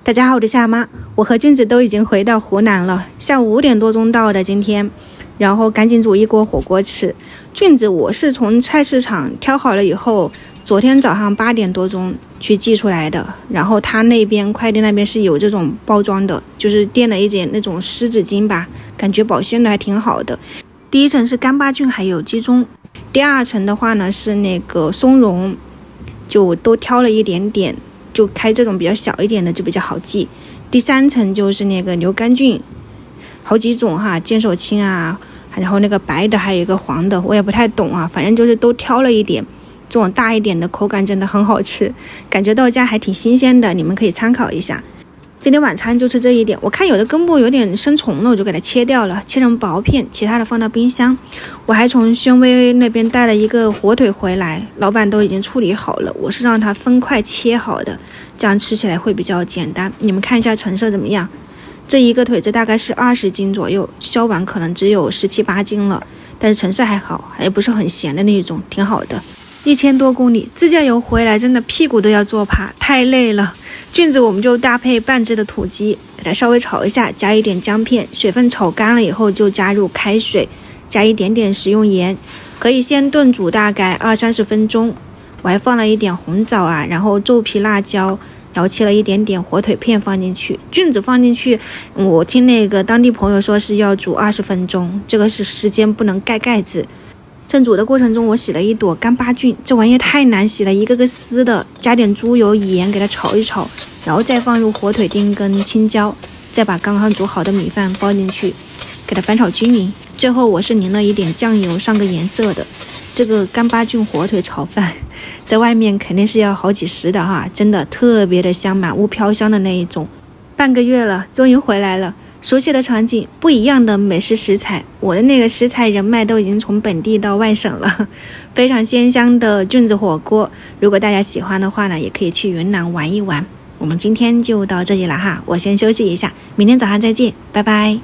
大家好，我是夏妈，我和俊子都已经回到湖南了，下午5点多钟到的今天，然后赶紧煮一锅火锅吃。俊子我是从菜市场挑好了以后，昨天早上8点多钟去寄出来的，然后他那边快递那边是有这种包装的，就是垫了一点那种湿纸巾吧，感觉保鲜的还挺好的。第一层是干巴菌还有鸡枞，第二层的话呢是那个松茸，就都挑了一点点，就开这种比较小一点的就比较好寄。第三层就是那个牛肝菌，好几种哈，剑手青啊，然后那个白的还有一个黄的，我也不太懂啊，反正就是都挑了一点。这种大一点的口感真的很好吃，感觉到家还挺新鲜的，你们可以参考一下。今天晚餐就是这一点，我看有的根部有点生虫了，我就给它切掉了，切成薄片，其他的放到冰箱。我还从宣威那边带了一个火腿回来，老板都已经处理好了，我是让它分块切好的，这样吃起来会比较简单。你们看一下成色怎么样？这一个腿子大概是20斤左右，削完可能只有17、18斤了，但是成色还好，还不是很咸的那种，挺好的。1000多公里自驾游回来，真的屁股都要坐趴，太累了。菌子我们就搭配半只的土鸡，给它稍微炒一下，加一点姜片，水分炒干了以后就加入开水，加一点点食用盐，可以先炖煮大概20-30分钟。我还放了一点红枣啊，然后皱皮辣椒，然后切了一点点火腿片放进去，菌子放进去，我听那个当地朋友说是要煮20分钟，这个是时间不能盖盖子。趁煮的过程中，我洗了一朵干巴菌，这玩意太难洗了，一个个丝的，加点猪油盐给它炒一炒，然后再放入火腿丁跟青椒，再把刚刚煮好的米饭包进去，给它翻炒均匀。最后我是淋了一点酱油上个颜色的。这个干巴菌火腿炒饭在外面肯定是要好几十的哈，真的特别的香，满屋飘香的那一种。半个月了，终于回来了，熟悉的场景，不一样的美食食材，我的那个食材人脉都已经从本地到外省了，非常鲜香的菌子火锅。如果大家喜欢的话呢，也可以去云南玩一玩。我们今天就到这里了哈，我先休息一下，明天早上再见，拜拜。